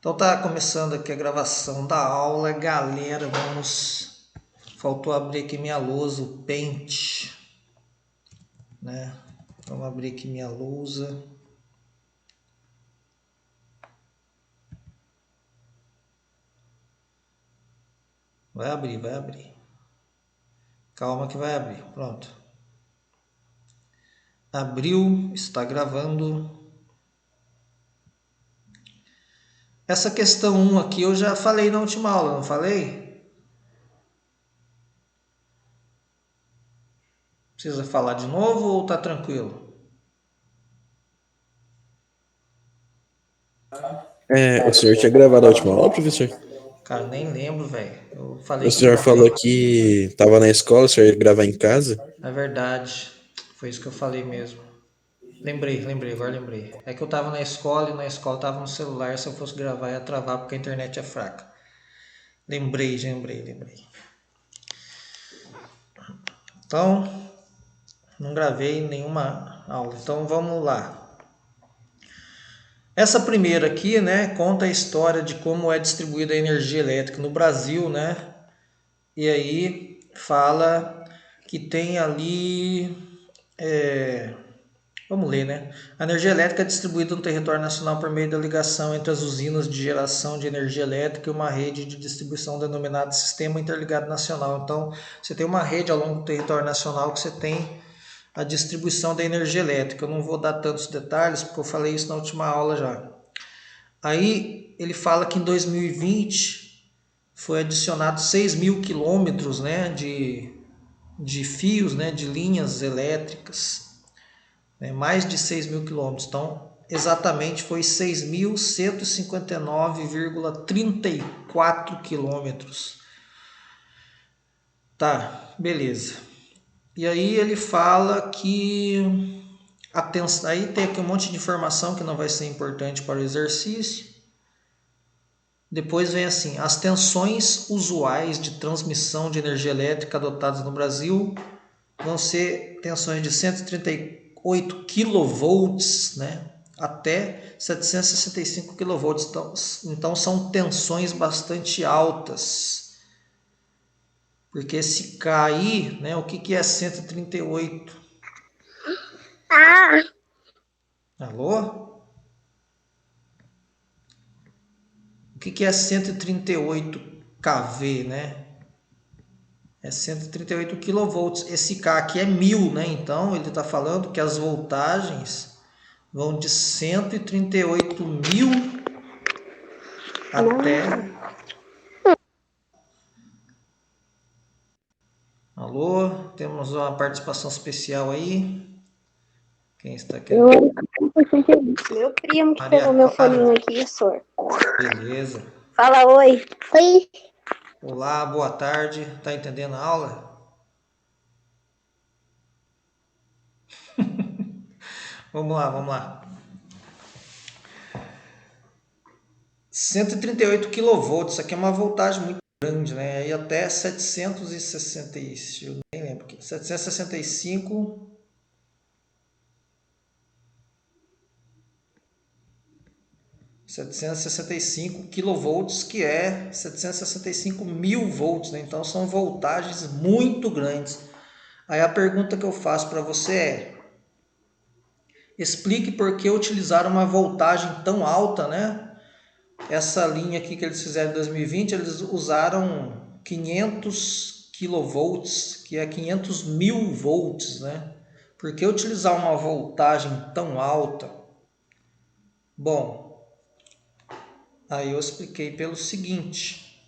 Então tá começando aqui a gravação da aula, galera. Faltou abrir aqui minha lousa, o Paint, né? Vamos abrir aqui minha lousa. Vai abrir, vai abrir. Calma que vai abrir. Pronto. Abriu, está gravando. Essa questão 1 aqui eu já falei na última aula, não falei? Precisa falar de novo ou tá tranquilo? O senhor tinha gravado a última aula, professor? Cara, nem lembro, velho. Eu falei O que senhor gravei. falou que estava na escola, o senhor ia gravar em casa? É verdade. Foi isso que eu falei mesmo. Lembrei, agora lembrei. É que eu tava na escola e na escola tava no celular. Se eu fosse gravar ia travar porque a internet é fraca. Lembrei. Então, não gravei nenhuma aula. Então vamos lá. Essa primeira aqui, né, conta a história de como é distribuída a energia elétrica no Brasil, né? E aí fala que tem ali vamos ler, né? A energia elétrica é distribuída no território nacional por meio da ligação entre as usinas de geração de energia elétrica e uma rede de distribuição denominada Sistema Interligado Nacional. Então, você tem uma rede ao longo do território nacional que você tem a distribuição da energia elétrica. Eu não vou dar tantos detalhes, porque eu falei isso na última aula já. Aí, ele fala que em 2020 foi adicionado 6 mil quilômetros, né, de fios, né, de linhas elétricas, né, mais de 6 mil quilômetros. Então, exatamente foi 6.159,34 quilômetros. Tá, beleza. E aí ele fala que aí tem aqui um monte de informação que não vai ser importante para o exercício. Depois vem assim: as tensões usuais de transmissão de energia elétrica adotadas no Brasil vão ser tensões de 138 kV, né, até 765 kV. Então são tensões bastante altas. Porque se cair, né, o que é 138? Alô? O que é 138 kV, né? É 138 kV. Esse K aqui é 1000, né? Então ele está falando que as voltagens vão de 138 mil até... Alô? Temos uma participação especial aí. Quem está querendo? Meu primo que Maria pegou meu Clara. foninho aqui, senhor. Beleza. Fala oi. Oi. Olá, boa tarde. Tá entendendo a aula? Vamos lá. 138 kV, isso aqui é uma voltagem muito grande, né? Aí até 760, eu nem lembro, 765 kV, que é 765 mil volts, né? Então são voltagens muito grandes. Aí a pergunta que eu faço para você é: explique por que utilizar uma voltagem tão alta, né? Essa linha aqui que eles fizeram em 2020, eles usaram 500 kV, que é 500 mil volts, né? Por que utilizar uma voltagem tão alta? Bom, aí eu expliquei pelo seguinte.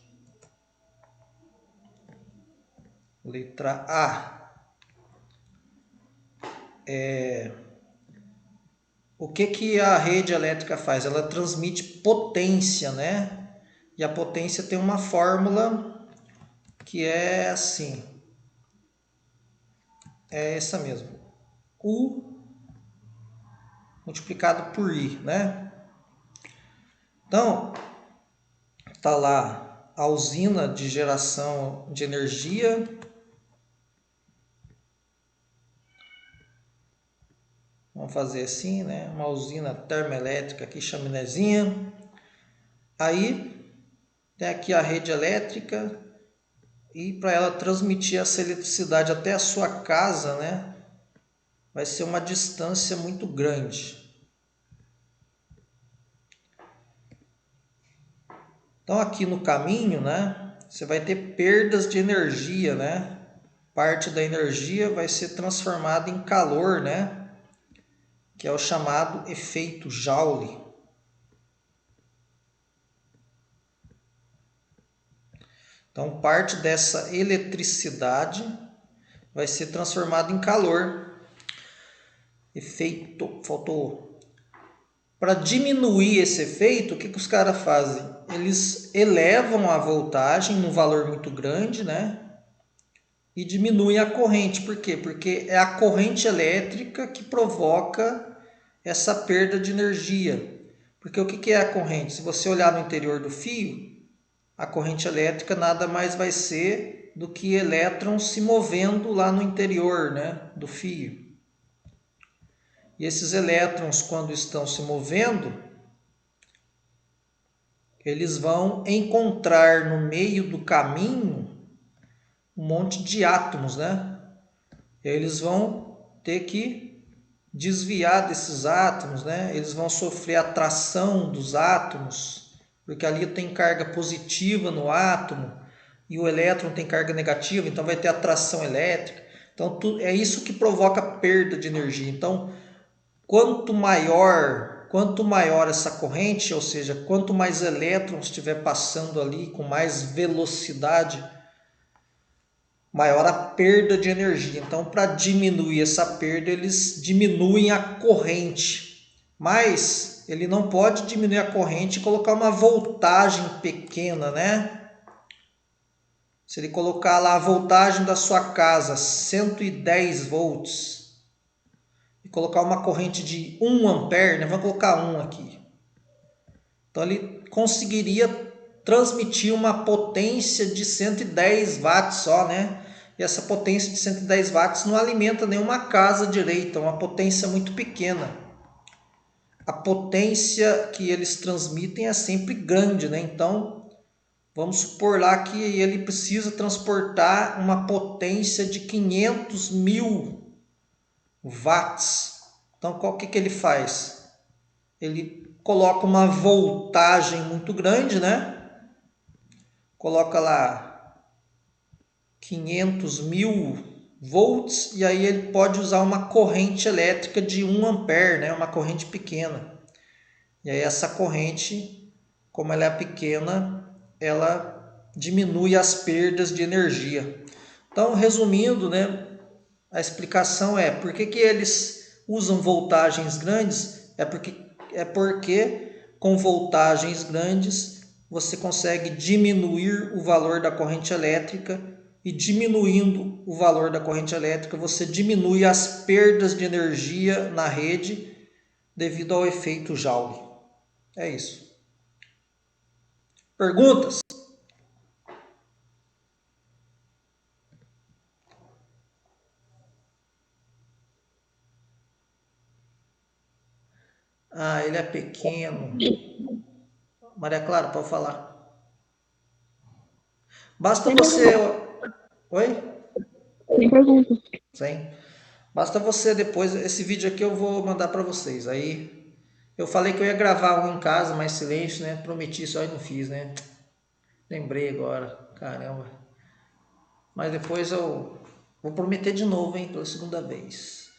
Letra A. O que a rede elétrica faz? Ela transmite potência, né? E a potência tem uma fórmula que é assim. É essa mesmo. U multiplicado por I, né? Então, tá lá a usina de geração de energia. Vamos fazer assim, né? Uma usina termoelétrica aqui, chaminézinha. Aí tem aqui a rede elétrica e para ela transmitir essa eletricidade até a sua casa, né, vai ser uma distância muito grande. Então aqui no caminho, né, você vai ter perdas de energia, né? Parte da energia vai ser transformada em calor, né? Que é o chamado efeito Joule. Então parte dessa eletricidade vai ser transformada em calor. Efeito, faltou. Para diminuir esse efeito, o que os caras fazem? Eles elevam a voltagem num valor muito grande, né? E diminuem a corrente. Por quê? Porque é a corrente elétrica que provoca essa perda de energia. Porque o que é a corrente? Se você olhar no interior do fio, a corrente elétrica nada mais vai ser do que elétrons se movendo lá no interior, né, do fio. E esses elétrons, quando estão se movendo, eles vão encontrar no meio do caminho um monte de átomos, né? E aí eles vão ter que desviar desses átomos, né? Eles vão sofrer atração dos átomos, porque ali tem carga positiva no átomo e o elétron tem carga negativa, então vai ter atração elétrica. Então é isso que provoca perda de energia. Então, quanto maior essa corrente, ou seja, quanto mais elétrons estiver passando ali com mais velocidade, maior a perda de energia. Então, para diminuir essa perda, eles diminuem a corrente. Mas ele não pode diminuir a corrente e colocar uma voltagem pequena, né? Se ele colocar lá a voltagem da sua casa, 110 volts, e colocar uma corrente de 1 ampere, né? Vamos colocar 1 aqui. Então ele conseguiria transmitir uma potência de 110 watts só, né? E essa potência de 110 watts não alimenta nenhuma casa direita, é uma potência muito pequena. A potência que eles transmitem é sempre grande, né? Então, vamos supor lá que ele precisa transportar uma potência de 500 mil watts. Então, o que ele faz? Ele coloca uma voltagem muito grande, né? Coloca lá 500 mil volts e aí ele pode usar uma corrente elétrica de 1 ampere, né? Uma corrente pequena. E aí essa corrente, como ela é pequena, ela diminui as perdas de energia. Então, resumindo, né? A explicação é por que eles usam voltagens grandes? É porque com voltagens grandes você consegue diminuir o valor da corrente elétrica e diminuindo o valor da corrente elétrica você diminui as perdas de energia na rede devido ao efeito Joule. É isso. Perguntas? Ah, ele é pequeno. Maria Clara, pode falar. Basta você... Oi? Tem pergunta. Sim. Basta você depois... Esse vídeo aqui eu vou mandar para vocês. Aí eu falei que eu ia gravar um em casa, mais silêncio, né? Prometi só e não fiz, né? Lembrei agora. Caramba. Mas depois eu vou prometer de novo, hein? Pela segunda vez.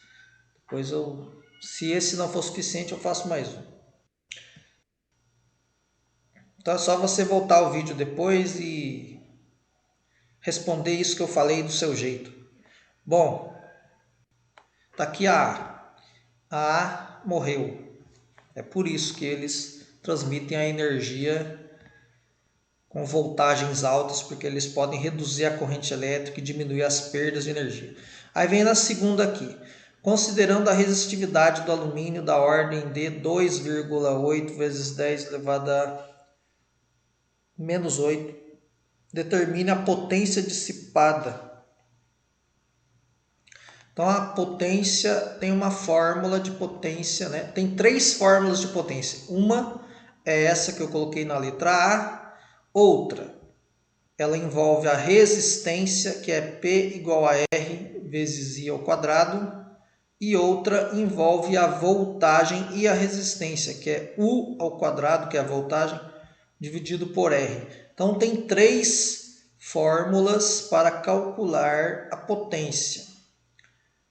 Depois eu... Se esse não for suficiente, eu faço mais um. Então é só você voltar o vídeo depois e responder isso que eu falei do seu jeito. Bom, tá aqui a A. A A morreu. É por isso que eles transmitem a energia com voltagens altas, porque eles podem reduzir a corrente elétrica e diminuir as perdas de energia. Aí vem na segunda aqui. Considerando a resistividade do alumínio da ordem de 2,8 vezes 10 elevado a menos 8, determine a potência dissipada. Então a potência tem uma fórmula de potência, né? Tem 3 fórmulas de potência. Uma é essa que eu coloquei na letra A. Outra, ela envolve a resistência, que é P igual a R vezes I ao quadrado. E outra envolve a voltagem e a resistência, que é U ao quadrado, que é a voltagem, dividido por R. Então, tem 3 fórmulas para calcular a potência,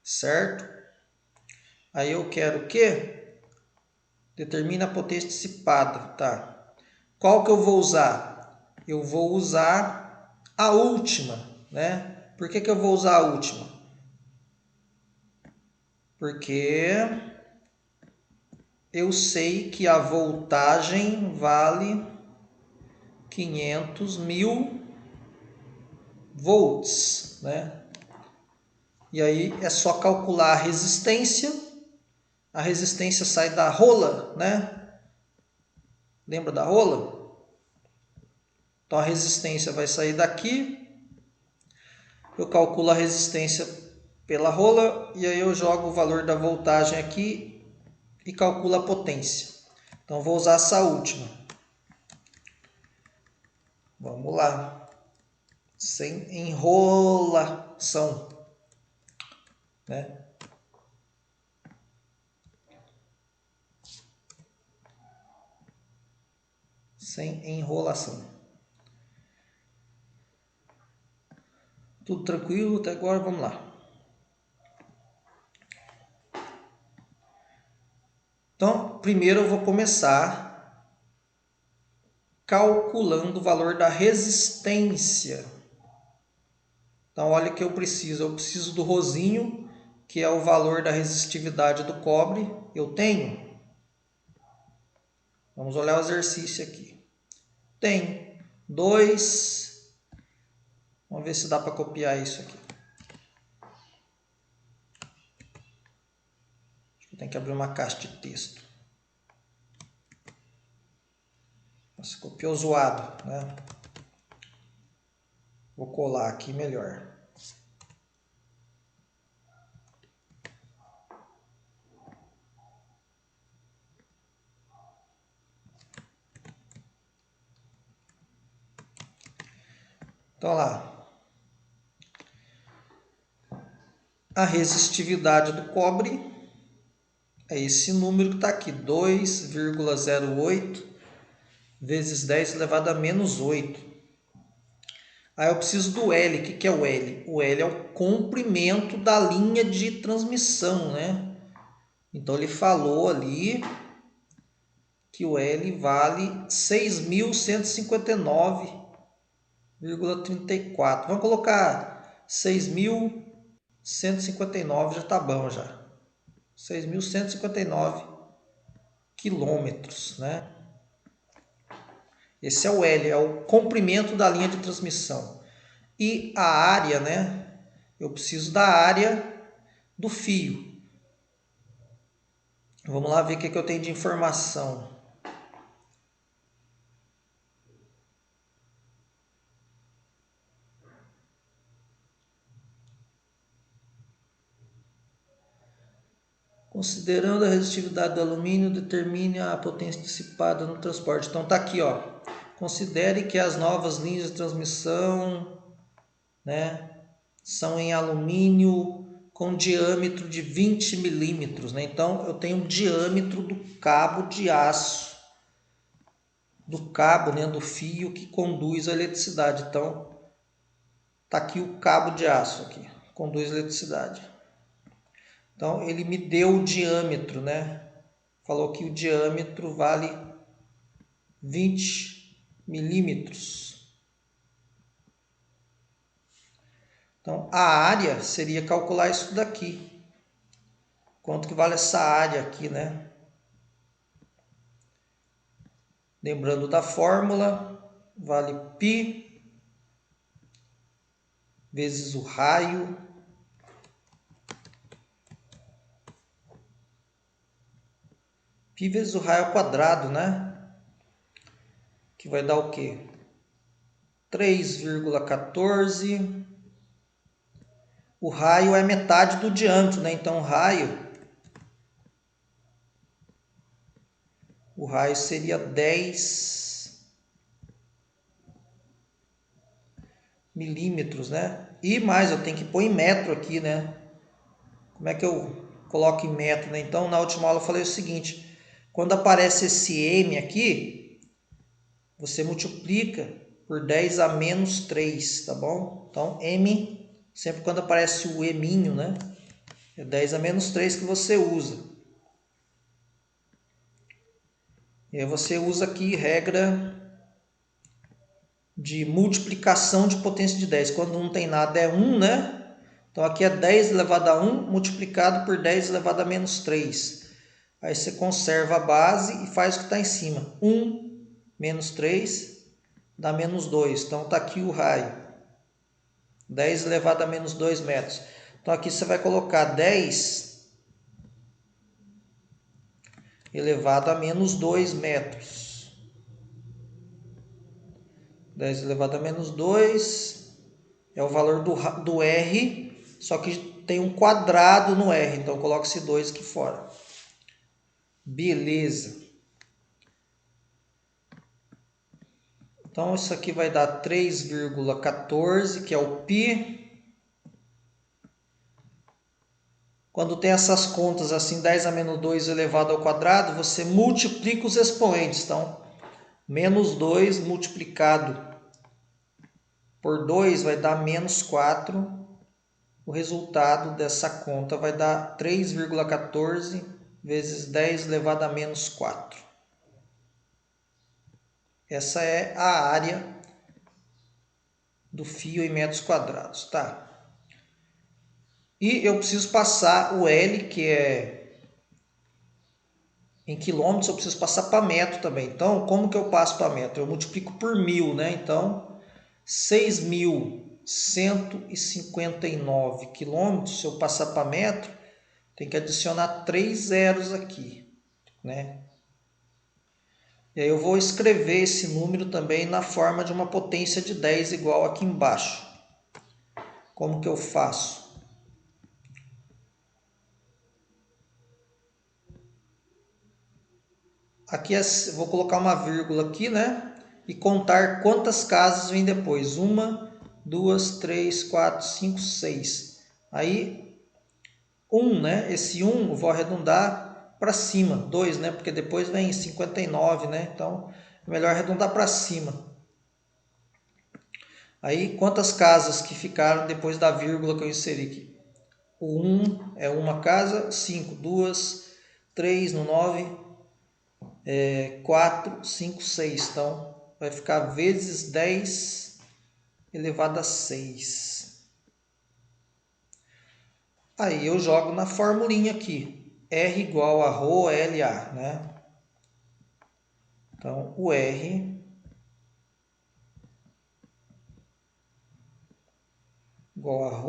certo? Aí eu quero o quê? Determina a potência dissipada, tá? Qual que eu vou usar? Eu vou usar a última, né? Por que eu vou usar a última? Porque eu sei que a voltagem vale 500.000 volts, né? E aí é só calcular a resistência. A resistência sai da rola, né? Lembra da rola? Então a resistência vai sair daqui. Eu calculo a resistência pela rola e aí eu jogo o valor da voltagem aqui e calculo a potência. Então vou usar essa última. Vamos lá. Sem enrolação, né? Sem enrolação. Tudo tranquilo até agora? Vamos lá. Então, primeiro eu vou começar calculando o valor da resistência. Então, olha o que eu preciso. Eu preciso do rosinho, que é o valor da resistividade do cobre. Eu tenho. Vamos olhar o exercício aqui. Tenho 2. Vamos ver se dá para copiar isso aqui. Tem que abrir uma caixa de texto. Nossa, copiou zoado, né? Vou colar aqui melhor. Então lá. A resistividade do cobre é esse número que está aqui, 2,08 vezes 10 elevado a menos 8. Aí eu preciso do L. O que é o L? O L é o comprimento da linha de transmissão, né? Então ele falou ali que o L vale 6.159,34. Vamos colocar 6.159, já está bom já. 6.159 quilômetros, né? Esse é o L, é o comprimento da linha de transmissão. E a área, né? Eu preciso da área do fio. Vamos lá ver o que eu tenho de informação. Considerando a resistividade do alumínio, determine a potência dissipada no transporte. Então tá aqui, ó. Considere que as novas linhas de transmissão, né, são em alumínio com diâmetro de 20 milímetros, né? Então eu tenho o diâmetro do cabo de aço, do cabo, né, do fio que conduz a eletricidade. Então tá aqui o cabo de aço aqui, conduz a eletricidade. Então ele me deu o diâmetro, né? Falou que o diâmetro vale 20 milímetros. Então a área seria calcular isso daqui. Quanto que vale essa área aqui, né? Lembrando da fórmula, vale π vezes o raio π vezes o raio ao quadrado, né? Que vai dar o quê? 3,14. O raio é metade do diâmetro, né? Então o raio O raio seria 10 milímetros, né? E mais, eu tenho que pôr em metro aqui, né? Como é que eu coloco em metro, né? Então, na última aula eu falei o seguinte: quando aparece esse M aqui, você multiplica por 10 a menos 3, tá bom? Então, M, sempre quando aparece o Eminho, né? É 10 a menos 3 que você usa. E aí você usa aqui regra de multiplicação de potência de 10. Quando não tem nada é 1, né? Então aqui é 10 elevado a 1 multiplicado por 10 elevado a menos 3. Aí você conserva a base e faz o que está em cima. 1 menos 3 dá menos 2. Então está aqui o raio. 10 elevado a menos 2 metros. Então aqui você vai colocar 10 elevado a menos 2 metros. 10 elevado a menos 2 é o valor do R, só que tem um quadrado no R, então coloca esse 2 aqui fora. Beleza. Então isso aqui vai dar 3,14, que é o π. Quando tem essas contas assim, 10 a menos 2 elevado ao quadrado, você multiplica os expoentes. Então, menos 2 multiplicado por 2 vai dar menos 4. O resultado dessa conta vai dar 3,14 vezes 10 elevado a menos 4. Essa é a área do fio em metros quadrados, tá? E eu preciso passar o L, que é em quilômetros, eu preciso passar para metro também. Então, como que eu passo para metro? Eu multiplico por 1000, né? Então, 6.159 quilômetros, se eu passar para metro, tem que adicionar 3 zeros aqui, né? E aí eu vou escrever esse número também na forma de uma potência de 10 igual aqui embaixo. Como que eu faço? Aqui vou colocar uma vírgula aqui, né? E contar quantas casas vem depois. 1, 2, 3, 4, 5, 6. Aí, 1, né? Esse 1 eu vou arredondar para cima. 2, né? Porque depois vem 59, né? Então, é melhor arredondar para cima. Aí, quantas casas que ficaram depois da vírgula que eu inseri aqui? O 1 é uma casa, 5, 2, 3 no 9, 4, 5, 6. Então, vai ficar vezes 10 elevado a 6. Aí eu jogo na formulinha aqui. R igual a ρ LA, né? Então, o R igual a ρ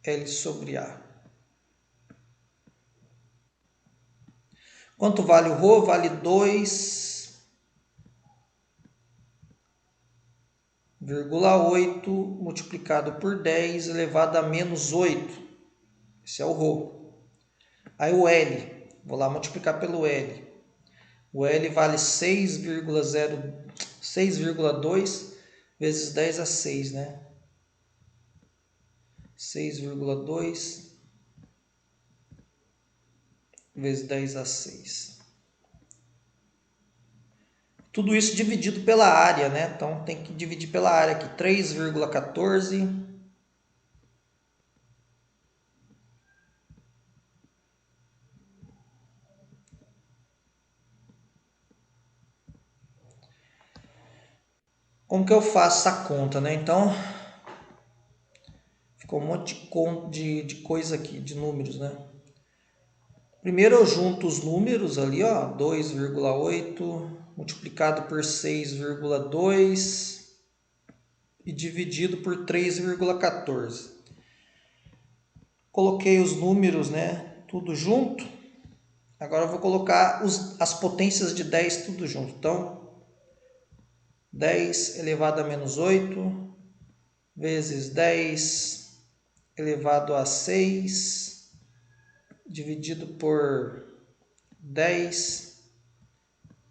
L sobre A. Quanto vale o ρ? Vale 2,8 multiplicado por 10 elevado a menos 8. Esse é o ρ. Aí o L, vou lá multiplicar pelo L. O L vale 6,2 vezes 10 a 6, né? 6,2 vezes 10 a 6. Tudo isso dividido pela área, né? Então tem que dividir pela área aqui. 3,14 como que eu faço essa conta, né? Então, ficou um monte de coisa aqui, de números, né? Primeiro eu junto os números ali, ó, 2,8 multiplicado por 6,2 e dividido por 3,14. Coloquei os números, né, tudo junto. Agora eu vou colocar as potências de 10 tudo junto. Então, 10 elevado a menos 8 vezes 10 elevado a 6 dividido por 10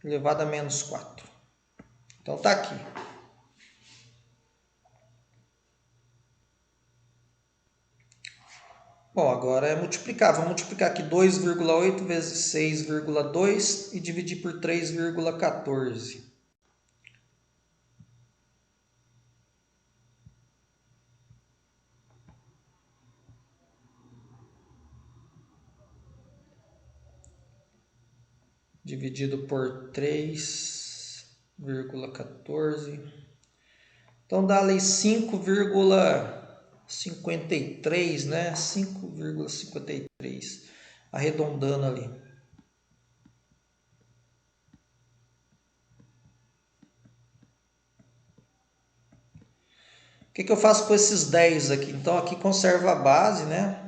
elevado a menos 4. Então tá aqui. Bom, agora é multiplicar. Vamos multiplicar aqui 2,8 vezes 6,2 e dividir por 3,14. Dividido por 3,14. Então dá ali 5,53, né? 5,53. Arredondando ali. O que eu faço com esses 10 aqui? Então aqui conserva a base, né?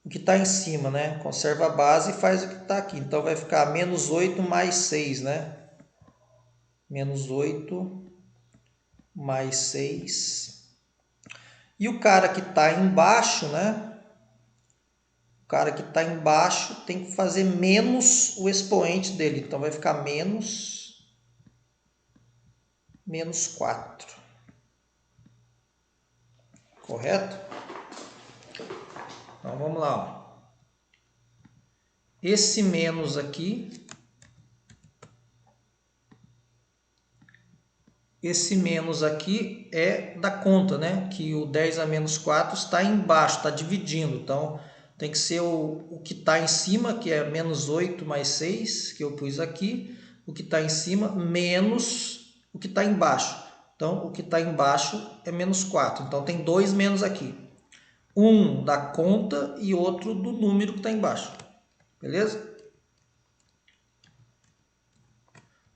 O que está em cima, né? Conserva a base e faz o que está aqui. Então vai ficar menos 8 mais 6, né? Menos 8 mais 6. E o cara que está embaixo, né? O cara que está embaixo tem que fazer menos o expoente dele. Então vai ficar menos 4. Correto? Então vamos lá. Ó. Esse menos aqui. Esse menos aqui é da conta, né? Que o 10 a menos 4 está embaixo, está dividindo. Então, tem que ser o que está em cima, que é menos 8 mais 6, que eu pus aqui. O que está em cima, menos o que está embaixo. Então, o que está embaixo é menos 4. Então, tem dois menos aqui. Um da conta e outro do número que está embaixo. Beleza?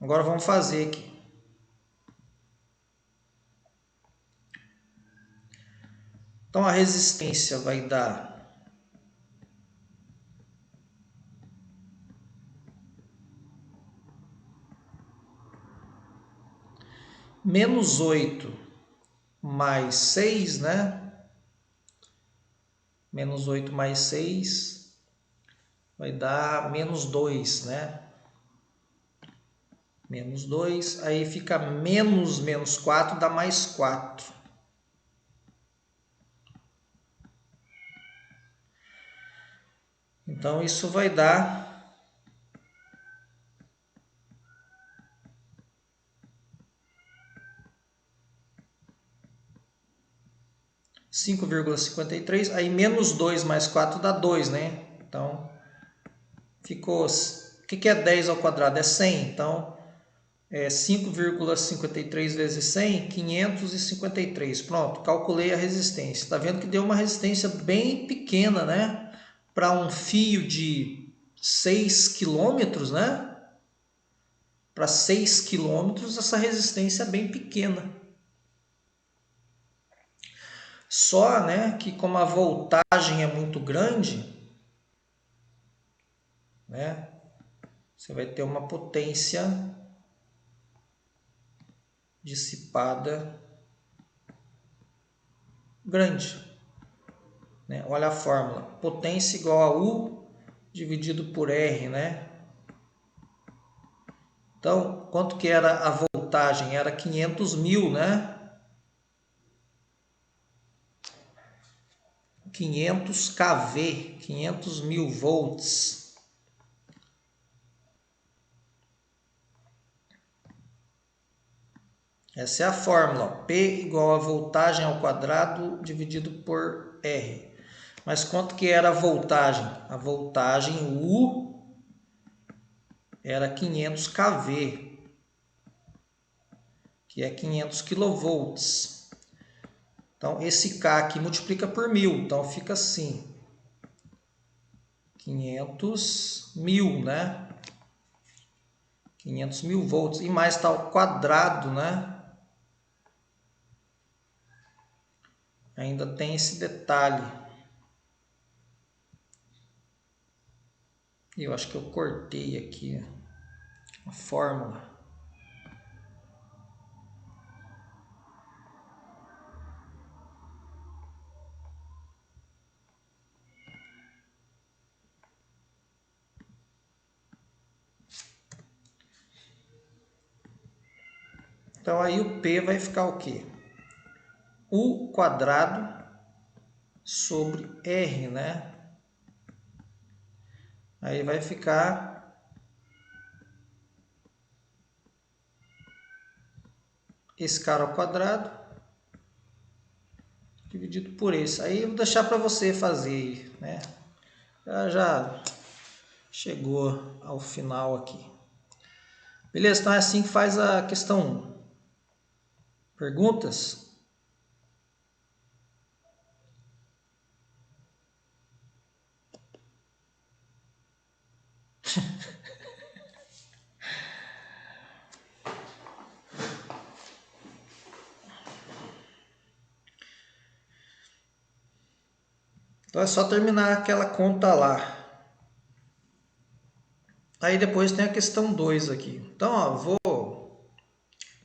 Agora, vamos fazer aqui. Então, a resistência vai dar menos 8 mais 6, né? Menos 8 mais 6 vai dar menos 2, né? Menos 2, aí fica menos 4, dá mais 4. Então, isso vai dar 5,53, aí menos 2 mais 4 dá 2, né? Então, ficou... O que é 10 ao quadrado? É 100. Então, 5,53 vezes 100, 553. Pronto, calculei a resistência. Está vendo que deu uma resistência bem pequena, né? Para um fio de 6 quilômetros, né? Para 6 quilômetros, essa resistência é bem pequena. Só, né, que como a voltagem é muito grande, né? Você vai ter uma potência dissipada grande. Né? Olha a fórmula. Potência igual a U dividido por R, né? Então, quanto que era a voltagem? Era 500 mil, né? 500 kV, 500 mil volts. Essa é a fórmula. Ó. P igual a voltagem ao quadrado dividido por R. Mas quanto que era a voltagem? A voltagem U era 500 kV, que é 500 kV. Então, esse K aqui multiplica por 1000. Então, fica assim. 500 mil, né? 500 mil volts. E mais está ao quadrado, né? Ainda tem esse detalhe. Eu acho que eu cortei aqui a fórmula. Então aí o P vai ficar o quê? U quadrado sobre R, né? Aí vai ficar esse cara ao quadrado dividido por esse. Aí eu vou deixar para você fazer, né? Já chegou ao final aqui. Beleza? Então é assim que faz a questão 1. Perguntas? Então é só terminar aquela conta lá. Aí depois tem a questão 2 aqui. Então, ó, vou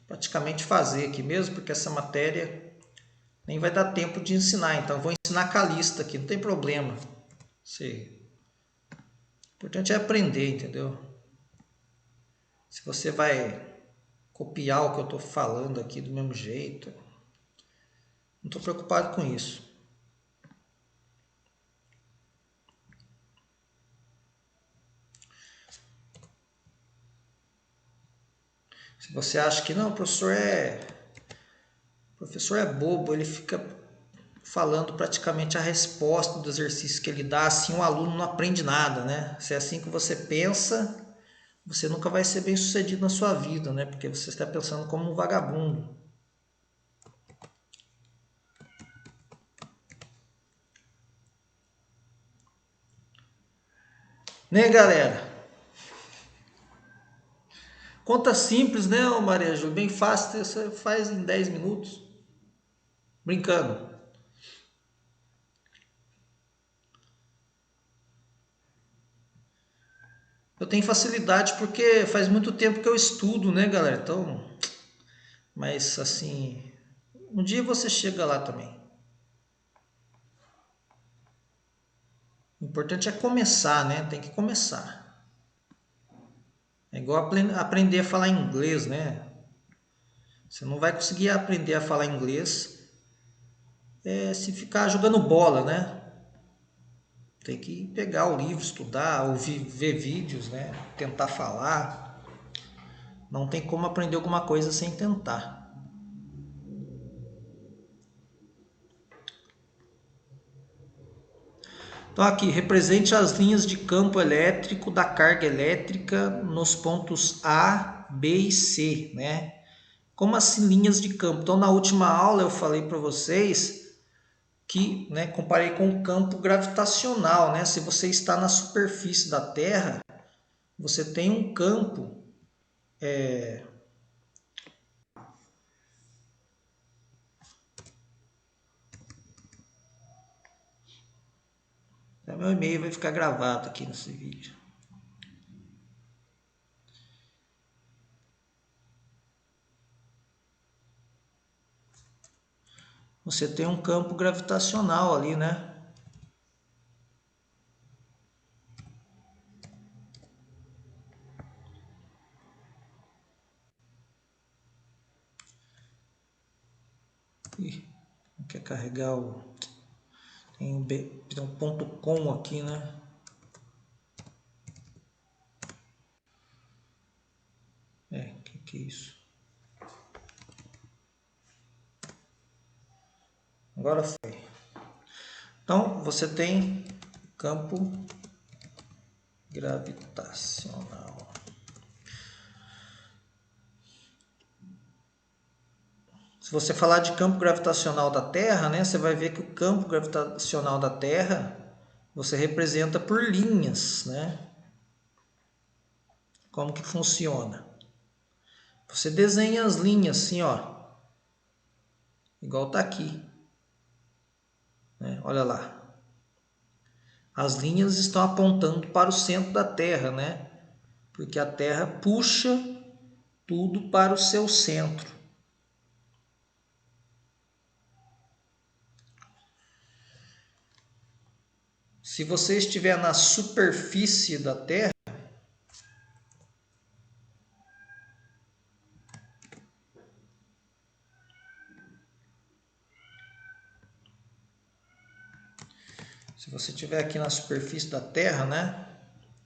praticamente fazer aqui mesmo, porque essa matéria nem vai dar tempo de ensinar. Então, vou ensinar com a lista aqui, não tem problema. O importante é aprender, entendeu? Se você vai copiar o que eu estou falando aqui do mesmo jeito, não estou preocupado com isso. Se você acha que não, o professor é bobo, ele fica falando praticamente a resposta do exercício que ele dá, assim o aluno não aprende nada, né? Se é assim que você pensa, você nunca vai ser bem sucedido na sua vida, né? Porque você está pensando como um vagabundo. Né, galera? Conta simples, né, Maria Júlia? Bem fácil, você faz em 10 minutos. Brincando. Eu tenho facilidade porque faz muito tempo que eu estudo, né, galera? Então, mas assim, um dia você chega lá também. O importante é começar, né? Tem que começar. É igual aprender a falar inglês, né? Você não vai conseguir aprender a falar inglês se ficar jogando bola, né? Tem que pegar o livro, estudar, ouvir, ver vídeos, né? Tentar falar. Não tem como aprender alguma coisa sem tentar. Então aqui, represente as linhas de campo elétrico da carga elétrica nos pontos A, B e C, né? Como assim linhas de campo? Então na última aula eu falei para vocês que, né, comparei com o campo gravitacional, né? Se você está na superfície da Terra, você tem um campo meu e-mail vai ficar gravado aqui nesse vídeo. Você tem um campo gravitacional ali, né? Ih, não quer carregar o... Tem um ponto com aqui, né? Que é isso? Agora foi. Então, você tem campo gravitacional. Se você falar de campo gravitacional da Terra, né, você vai ver que o campo gravitacional da Terra você representa por linhas, né? Como que funciona? Você desenha as linhas assim, ó, igual tá aqui, né? Olha lá. As linhas estão apontando para o centro da Terra, né? Porque a Terra puxa tudo para o seu centro. Se você estiver na superfície da Terra, Se você estiver aqui na superfície da Terra, né?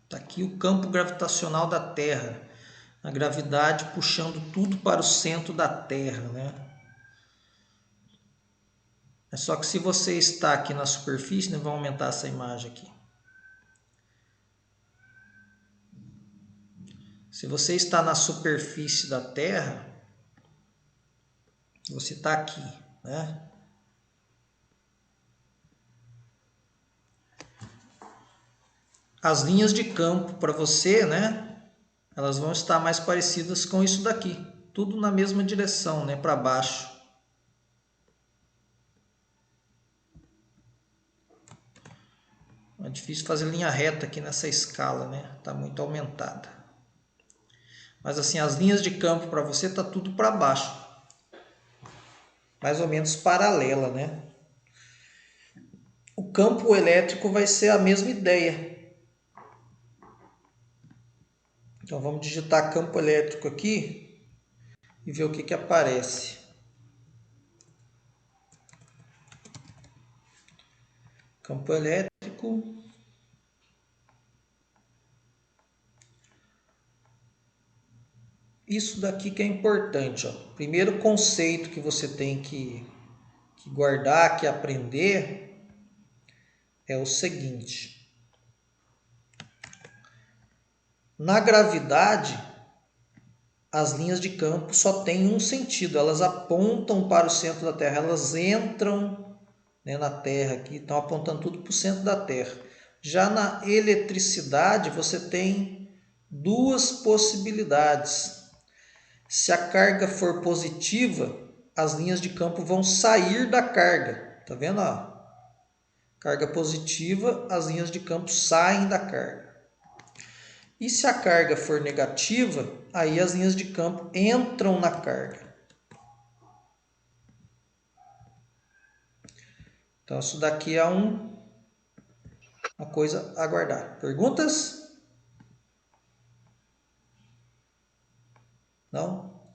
Está aqui o campo gravitacional da Terra. A gravidade puxando tudo para o centro da Terra, né? É só que se você está aqui na superfície, né, vamos aumentar essa imagem aqui. Se você está na superfície da Terra, você está aqui, né? As linhas de campo para você, né? Elas vão estar mais parecidas com isso daqui. Tudo na mesma direção, né? Para baixo. É difícil fazer linha reta aqui nessa escala, né? Está muito aumentada. Mas assim, as linhas de campo para você tá tudo para baixo. Mais ou menos paralela, né? O campo elétrico vai ser a mesma ideia. Então vamos digitar campo elétrico aqui e ver o que aparece. Campo elétrico. Isso daqui que é importante, ó. Primeiro conceito que você tem que guardar, que aprender, é o seguinte. Na gravidade, as linhas de campo só têm um sentido, elas apontam para o centro da Terra, elas entram, né, na Terra aqui, estão apontando tudo para o centro da Terra. Já na eletricidade, você tem duas possibilidades. Se a carga for positiva, as linhas de campo vão sair da carga. Tá vendo? Ó? Carga positiva, as linhas de campo saem da carga. E se a carga for negativa, aí as linhas de campo entram na carga. Então isso daqui é uma coisa a guardar. Perguntas? Não?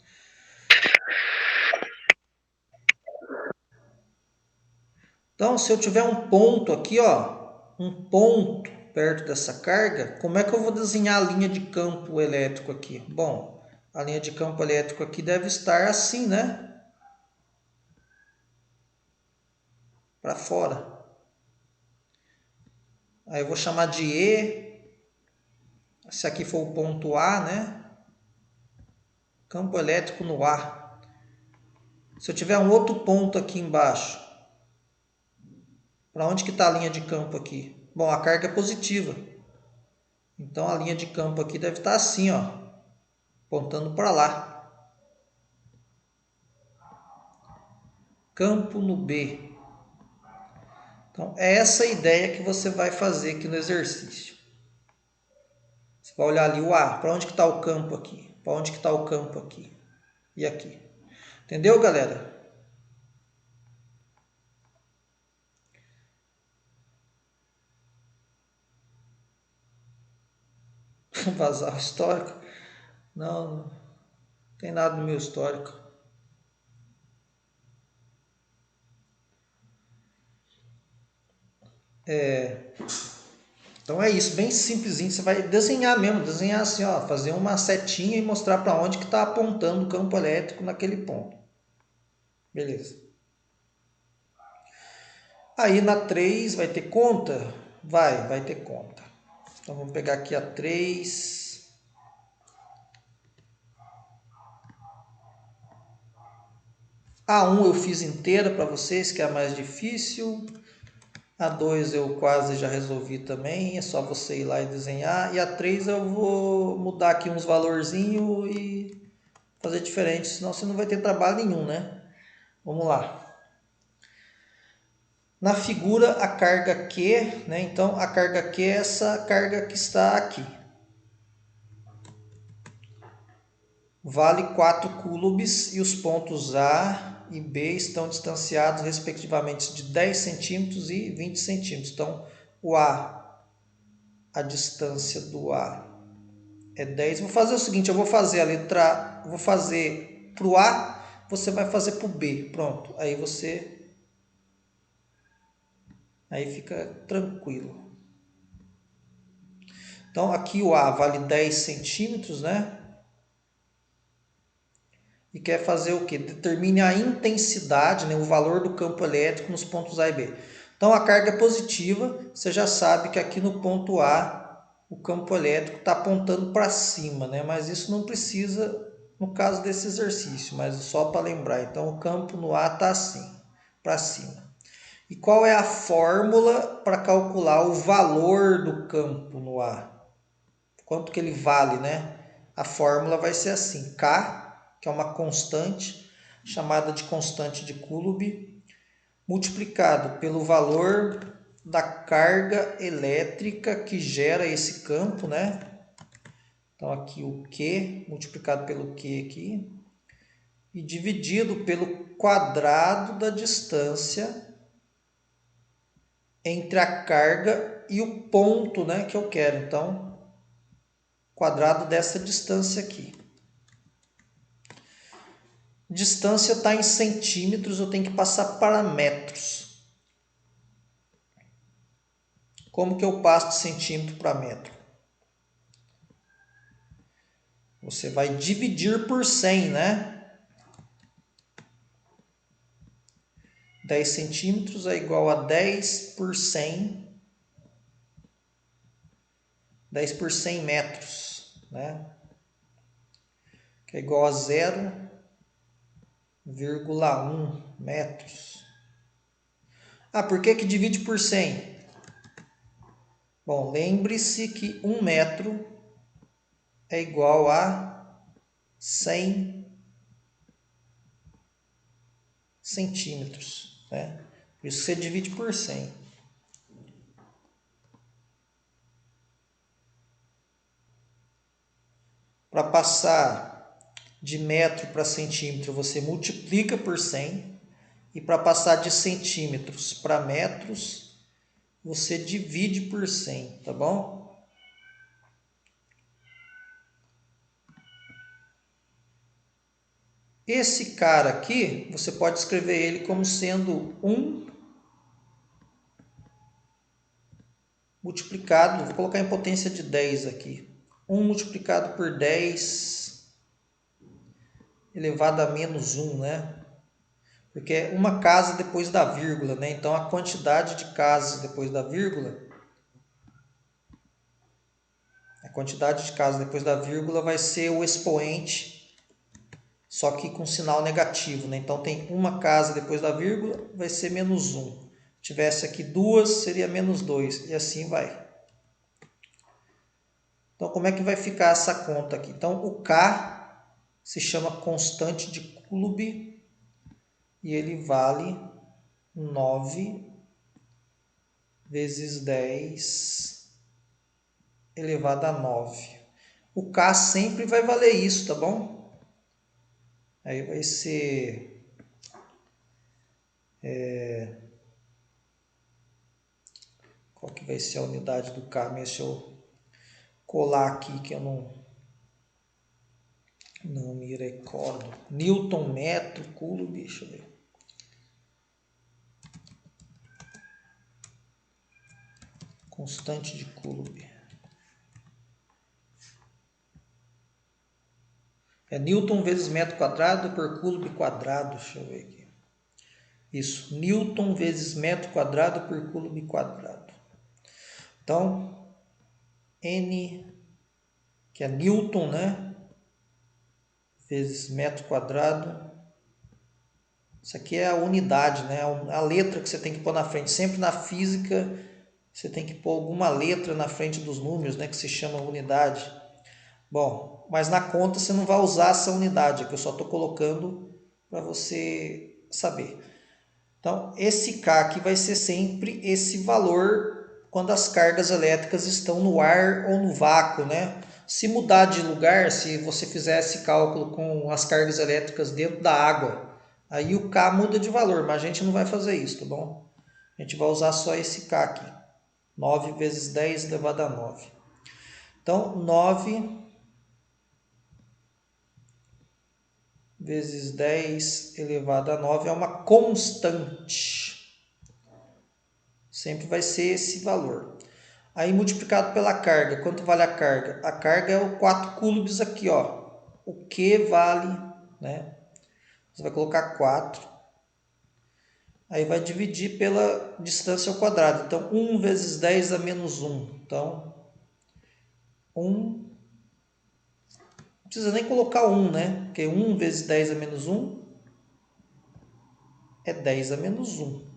Então, se eu tiver um ponto aqui, ó, um ponto perto dessa carga, como é que eu vou desenhar a linha de campo elétrico aqui? Bom, a linha de campo elétrico aqui deve estar assim, né? Para fora. Aí eu vou chamar de E. Se aqui for o ponto A, né? Campo elétrico no A. Se eu tiver um outro ponto aqui embaixo, para onde que está a linha de campo aqui? Bom, a carga é positiva. Então a linha de campo aqui deve estar assim, ó, apontando para lá. Campo no B. Então é essa a ideia que você vai fazer aqui no exercício. Você vai olhar ali o A, para onde que está o campo aqui? Para onde que está o campo aqui? E aqui. Entendeu, galera? Vazar o histórico? Não tem nada no meu histórico. Então é isso, bem simplesinho. Você vai desenhar mesmo, desenhar assim, ó, fazer uma setinha e mostrar para onde que está apontando o campo elétrico naquele ponto. Beleza. Aí na 3 vai ter conta? Vai ter conta. Então vamos pegar aqui a 3. A 1 eu fiz inteira para vocês, que é a mais difícil. A 2 eu quase já resolvi também, é só você ir lá e desenhar. E a 3 eu vou mudar aqui uns valorzinhos e fazer diferente, senão você não vai ter trabalho nenhum, né? Vamos lá. Na figura, a carga Q, né? Então, a carga Q é essa carga que está aqui. Vale 4 coulombs e os pontos A e B estão distanciados, respectivamente, de 10 centímetros e 20 centímetros. Então, a distância do A é 10. Vou fazer o seguinte, eu vou fazer a letra A, vou fazer para o A, você vai fazer para o B. Pronto, aí você Aí fica tranquilo. Então aqui o A vale 10 centímetros, né? E quer fazer o quê? Determine a intensidade, né, o valor do campo elétrico nos pontos A e B. Então a carga é positiva, você já sabe que aqui no ponto A o campo elétrico está apontando para cima, né? Mas isso não precisa no caso desse exercício, mas só para lembrar. Então o campo no A está assim, para cima. E qual é a fórmula para calcular o valor do campo no A? Quanto que ele vale, né? A fórmula vai ser assim, K, que é uma constante, chamada de constante de Coulomb, multiplicado pelo valor da carga elétrica que gera esse campo, né? Então aqui o Q, multiplicado pelo Q aqui, e dividido pelo quadrado da distância entre a carga e o ponto, né, que eu quero. Então, quadrado dessa distância aqui. Distância está em centímetros, eu tenho que passar para metros. Como que eu passo de centímetro para metro? Você vai dividir por 100, né? 10 centímetros é igual a 10 por 100. 10 por 100 metros, né? Que é igual a 0,1 metros. Ah, por que divide por 100? Bom, lembre-se que 1 metro é igual a 100 centímetros, né? Por isso você divide por 100. Para passar de metro para centímetro, você multiplica por 100. E para passar de centímetros para metros, você divide por 100, tá bom? Esse cara aqui, você pode escrever ele como sendo 1 multiplicado, vou colocar em potência de 10 aqui. 1 multiplicado por 10 elevado a menos 1, né? Porque é uma casa depois da vírgula, né? Então a quantidade de casas depois da vírgula, vai ser o expoente, só que com sinal negativo, né? Então tem uma casa depois da vírgula, vai ser menos 1. Se tivesse aqui duas, seria menos 2, e assim vai. Então como é que vai ficar essa conta aqui? Então o K se chama constante de Coulomb e ele vale 9 vezes 10 elevado a 9. O K sempre vai valer isso, tá bom? Aí vai ser... qual que vai ser a unidade do K? Deixa eu colar aqui que eu não me recordo. Newton, metro, Coulomb, deixa eu ver. Constante de Coulomb. É Newton vezes metro quadrado por Coulomb quadrado. Deixa eu ver aqui. Isso, Newton vezes metro quadrado por Coulomb quadrado. Então, N, que é Newton, né? Vezes metro quadrado. Isso aqui é a unidade, né? A letra que você tem que pôr na frente. Sempre na física, você tem que pôr alguma letra na frente dos números, né? Que se chama unidade. Bom, mas na conta você não vai usar essa unidade, que eu só estou colocando para você saber. Então, esse K aqui vai ser sempre esse valor quando as cargas elétricas estão no ar ou no vácuo, né? Se mudar de lugar, se você fizer esse cálculo com as cargas elétricas dentro da água, aí o K muda de valor, mas a gente não vai fazer isso, tá bom? A gente vai usar só esse K aqui. 9 vezes 10 elevado a 9. Então, 9 vezes 10 elevado a 9 é uma constante. Sempre vai ser esse valor. Aí multiplicado pela carga, quanto vale a carga? A carga é o 4 coulombs aqui, ó. O que vale, né? Você vai colocar 4. Aí vai dividir pela distância ao quadrado. Então, 1 vezes 10 a menos 1. Então, 1. Não precisa nem colocar 1, né? Porque 1 vezes 10 a menos 1 é 10 a menos 1.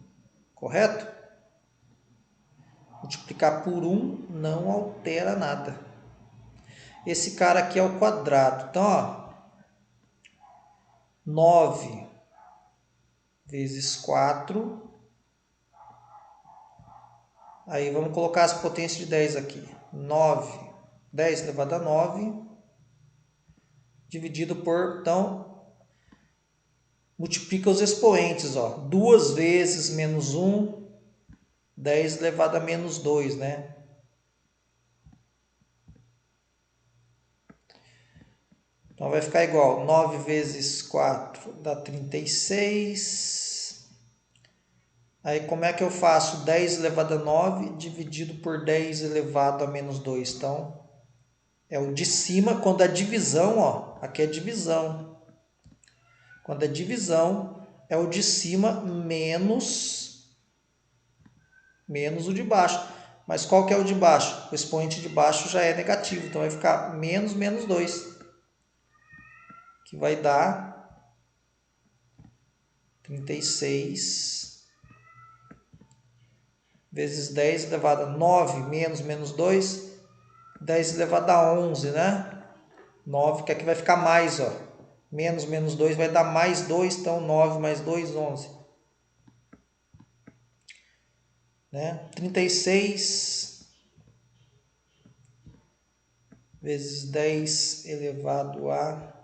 Correto? Multiplicar por 1 não altera nada. Esse cara aqui é o quadrado. Então, ó, 9 vezes 4. Aí vamos colocar as potências de 10 aqui. 9, 10 elevado a 9, dividido por, então, multiplica os expoentes, ó. 2 vezes menos 1, 10 elevado a menos 2, né? Então vai ficar igual, 9 vezes 4 dá 36. Aí como é que eu faço 10 elevado a 9 dividido por 10 elevado a menos 2? Então, é o de cima, quando é divisão, ó, aqui é divisão. Quando é divisão, é o de cima menos o de baixo. Mas qual que é o de baixo? O expoente de baixo já é negativo, então vai ficar menos 2, que vai dar 36 vezes 10 elevado a 9 menos 2, 10 elevado a 11, né? 9, que aqui vai ficar mais, ó. Menos 2 vai dar mais 2, então 9 mais 2, 11. Né? 36 vezes 10 elevado a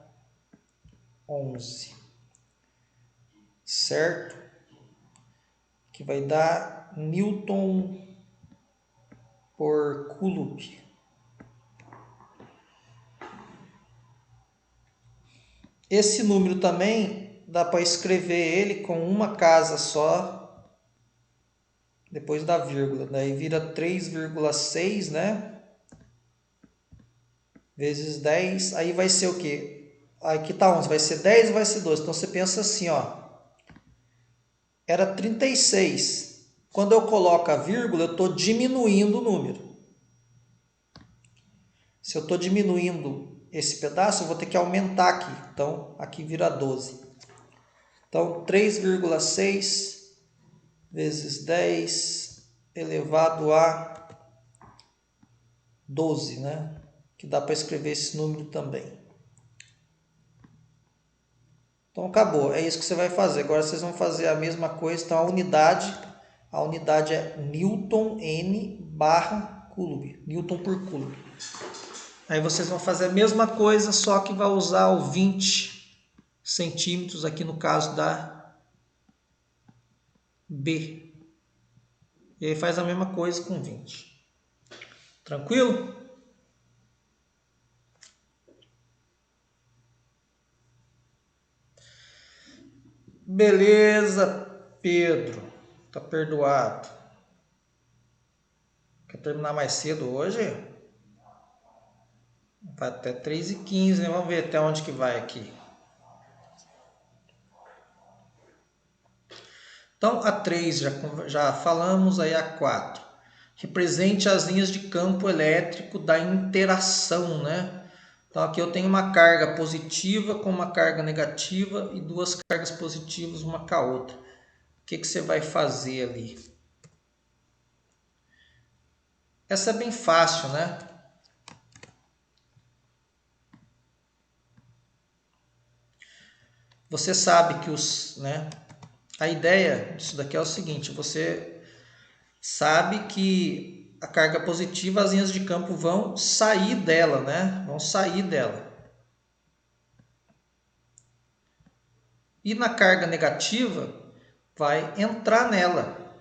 11. Certo? Que vai dar Newton por Coulomb. Esse número também dá para escrever ele com uma casa só, depois da vírgula. Daí vira 3,6, né? Vezes 10, aí vai ser o quê? Aqui tá 11, vai ser 10 ou vai ser 12? Então você pensa assim, ó. Era 36. Quando eu coloco a vírgula, eu estou diminuindo o número. Se eu estou diminuindo esse pedaço, eu vou ter que aumentar aqui. Então, aqui vira 12. Então, 3,6 vezes 10 elevado a 12, né? Que dá para escrever esse número também. Então, acabou. É isso que você vai fazer. Agora, vocês vão fazer a mesma coisa. Então, a unidade é Newton N barra Coulomb. Newton por Coulomb. Aí vocês vão fazer a mesma coisa, só que vai usar o 20 centímetros aqui no caso da B. E aí faz a mesma coisa com 20. Tranquilo? Beleza, Pedro. Tá perdoado. Quer terminar mais cedo hoje? Vai até 3h15, né? Vamos ver até onde que vai aqui. Então, a 3 já falamos, aí a 4. Represente as linhas de campo elétrico da interação, né? Então, aqui eu tenho uma carga positiva com uma carga negativa e duas cargas positivas uma com a outra. O que você vai fazer ali? Essa é bem fácil, né? Você sabe que a ideia disso daqui é o seguinte, você sabe que a carga positiva, as linhas de campo vão sair dela, né? Vão sair dela. E na carga negativa, vai entrar nela.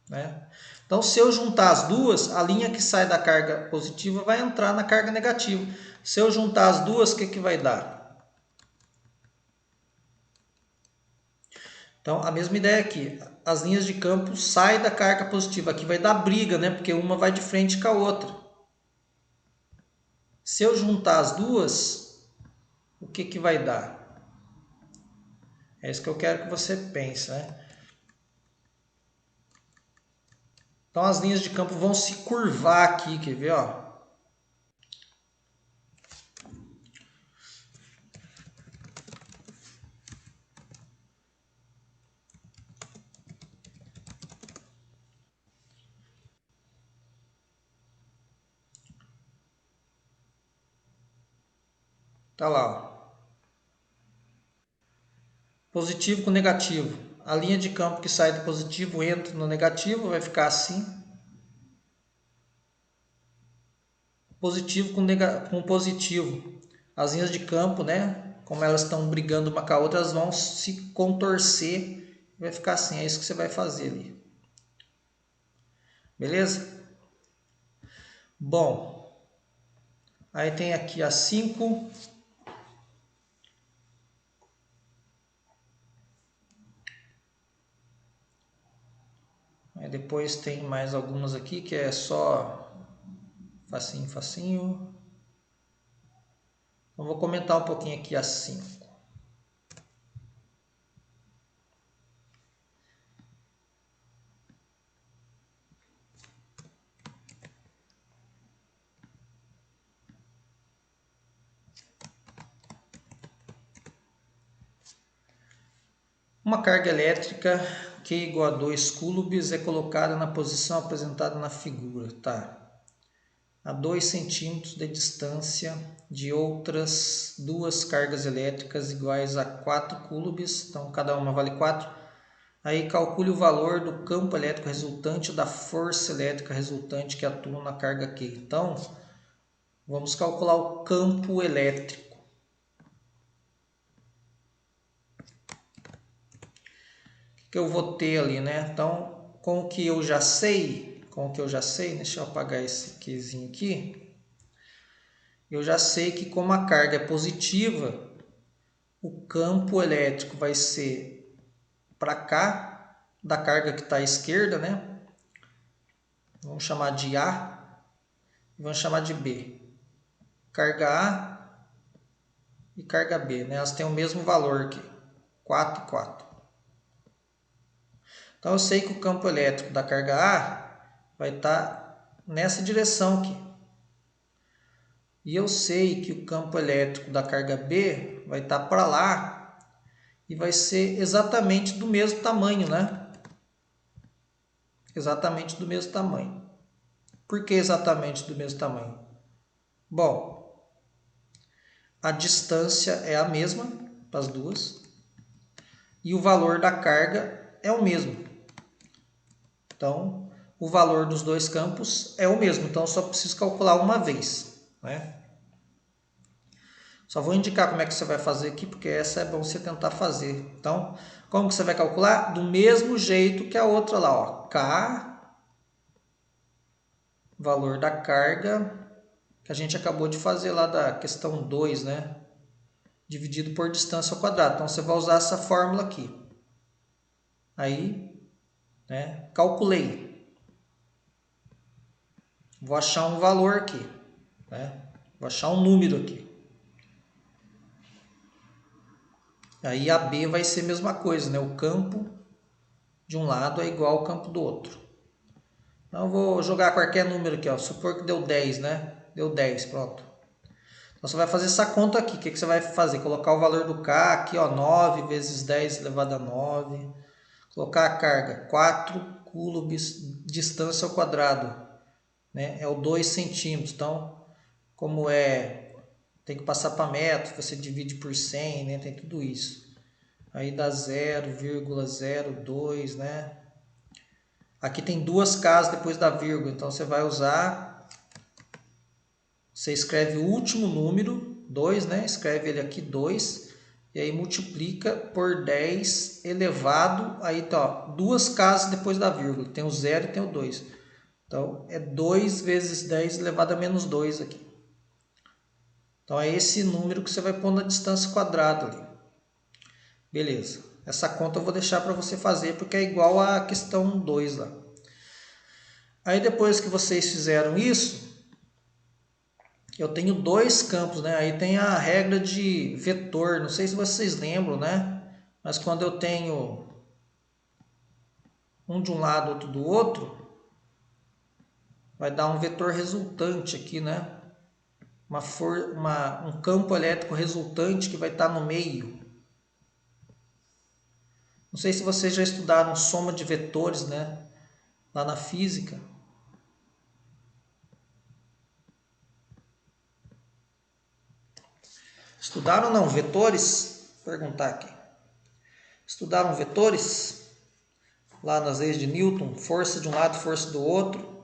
Né? Então, se eu juntar as duas, a linha que sai da carga positiva vai entrar na carga negativa. Se eu juntar as duas, o que vai dar? Então, a mesma ideia aqui. As linhas de campo saem da carga positiva. Aqui vai dar briga, né? Porque uma vai de frente com a outra. Se eu juntar as duas, o que que vai dar? É isso que eu quero que você pense, né? Então, as linhas de campo vão se curvar aqui, quer ver, ó? Tá lá, ó. Positivo com negativo. A linha de campo que sai do positivo entra no negativo, vai ficar assim. Positivo com positivo. As linhas de campo, né? Como elas estão brigando uma com a outra, elas vão se contorcer. Vai ficar assim. É isso que você vai fazer ali. Beleza? Bom. Aí tem aqui a 5. Aí depois tem mais algumas aqui que é só facinho, facinho. Eu vou comentar um pouquinho aqui a 5. Uma carga elétrica Q igual a 2 coulombs é colocada na posição apresentada na figura. Tá. A 2 centímetros de distância de outras duas cargas elétricas iguais a 4 coulombs, então cada uma vale 4. Aí calcule o valor do campo elétrico resultante da força elétrica resultante que atua na carga Q. Então, vamos calcular o campo elétrico. O que eu vou ter ali, né? Então, com o que eu já sei, deixa eu apagar esse Qzinho aqui. Eu já sei que como a carga é positiva, o campo elétrico vai ser para cá, da carga que está à esquerda, né? Vamos chamar de A e vamos chamar de B. Carga A e carga B, né? Elas têm o mesmo valor aqui, 4 e 4. Então eu sei que o campo elétrico da carga A vai estar nessa direção aqui. E eu sei que o campo elétrico da carga B vai estar para lá e vai ser exatamente do mesmo tamanho, né? Exatamente do mesmo tamanho. Por que exatamente do mesmo tamanho? Bom, a distância é a mesma para as duas e o valor da carga é o mesmo. Então, o valor dos dois campos é o mesmo, então eu só preciso calcular uma vez, né? Só vou indicar como é que você vai fazer aqui, porque essa é bom você tentar fazer. Então, como que você vai calcular? Do mesmo jeito que a outra lá, ó. K, valor da carga, que a gente acabou de fazer lá da questão 2, né? Dividido por distância ao quadrado. Então, você vai usar essa fórmula aqui. Aí, né? Calculei. Vou achar um valor aqui, né? Vou achar um número aqui. Aí a B vai ser a mesma coisa, né? O campo de um lado é igual ao campo do outro. Então eu vou jogar qualquer número aqui, ó. Supor que deu 10, né? Deu 10, pronto. Então você vai fazer essa conta aqui. O que você vai fazer? Colocar o valor do K aqui, ó, 9 vezes 10 elevado a 9. Colocar a carga, 4 coulombs, distância ao quadrado, né? É o 2 centímetros. Então, como tem que passar para metro, você divide por 100, né? Tem tudo isso. Aí dá 0,02, né? Aqui tem duas Ks depois da vírgula, então você vai usar, você escreve o último número, 2, né? Escreve ele aqui, 2, e aí multiplica por 10 elevado, aí tá, ó, duas Ks depois da vírgula, tem o 0 e tem o 2. Então, é 2 vezes 10 elevado a menos 2 aqui. Então, é esse número que você vai pôr na distância quadrada ali. Beleza. Essa conta eu vou deixar para você fazer porque é igual à questão 2 lá. Aí depois que vocês fizeram isso, eu tenho dois campos, né? Aí tem a regra de vetor, não sei se vocês lembram, né? Mas quando eu tenho um de um lado, outro do outro, vai dar um vetor resultante aqui, né? Um campo elétrico resultante que vai estar no meio. Não sei se vocês já estudaram soma de vetores, né? Lá na física. Estudaram não? Vetores? Vou perguntar aqui. Estudaram vetores? Lá nas leis de Newton, força de um lado, força do outro.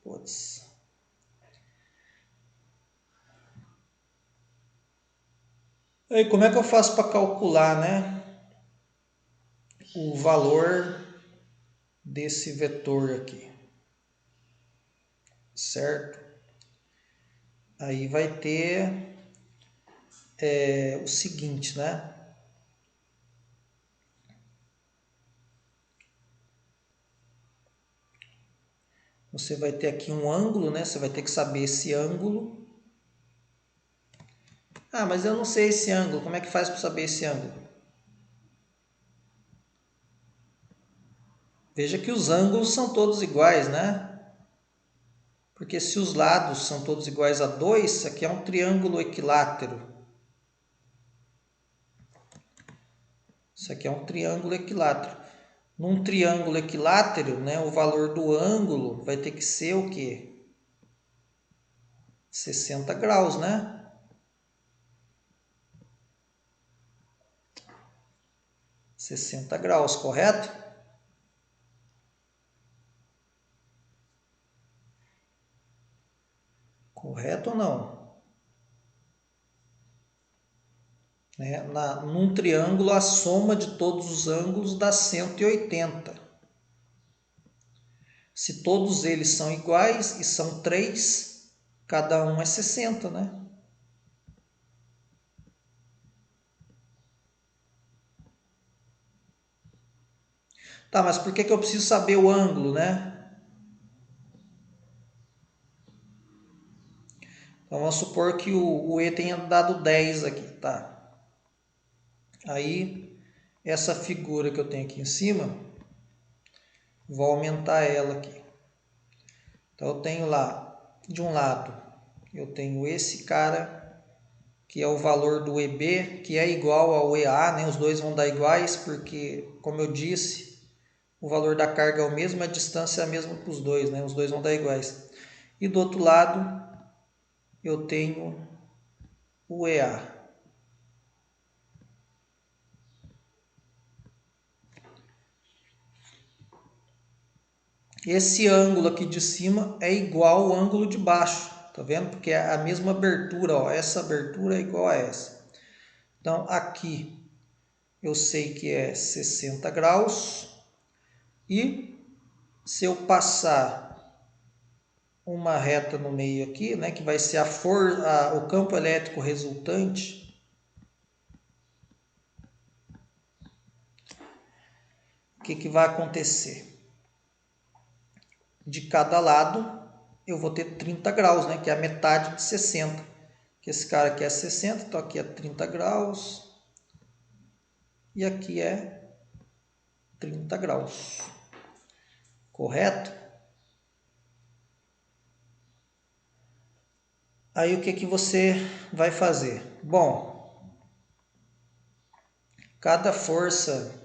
Putz. Aí como é que eu faço para calcular, né? O valor desse vetor aqui. Certo? Aí vai ter o seguinte, né? Você vai ter aqui um ângulo, né? Você vai ter que saber esse ângulo. Ah, mas eu não sei esse ângulo. Como é que faz para saber esse ângulo? Veja que os ângulos são todos iguais, né? Porque se os lados são todos iguais a 2, isso aqui é um triângulo equilátero. Isso aqui é um triângulo equilátero. Num triângulo equilátero, né, o valor do ângulo vai ter que ser o quê? 60 graus, né? 60 graus, correto? Correto ou não? Né? Num triângulo, a soma de todos os ângulos dá 180. Se todos eles são iguais e são 3, cada um é 60, né? Tá, mas por que eu preciso saber o ângulo, né? Então vamos supor que o E tenha dado 10 aqui, tá? Aí, essa figura que eu tenho aqui em cima, vou aumentar ela aqui. Então eu tenho lá, de um lado, eu tenho esse cara, que é o valor do EB, que é igual ao EA, né? Os dois vão dar iguais, porque, como eu disse, o valor da carga é o mesmo, a distância é a mesma para os dois, né? Os dois vão dar iguais. E do outro lado, eu tenho o EA. Esse ângulo aqui de cima é igual ao ângulo de baixo, tá vendo? Porque é a mesma abertura, ó. Essa abertura é igual a essa. Então, aqui eu sei que é 60 graus. E se eu passar uma reta no meio aqui, né, que vai ser o campo elétrico resultante, o que vai acontecer? De cada lado eu vou ter 30 graus, né, que é a metade de 60. Que esse cara aqui é 60, então aqui é 30 graus. E aqui é 30 graus. Correto? Aí o que você vai fazer? Bom, cada força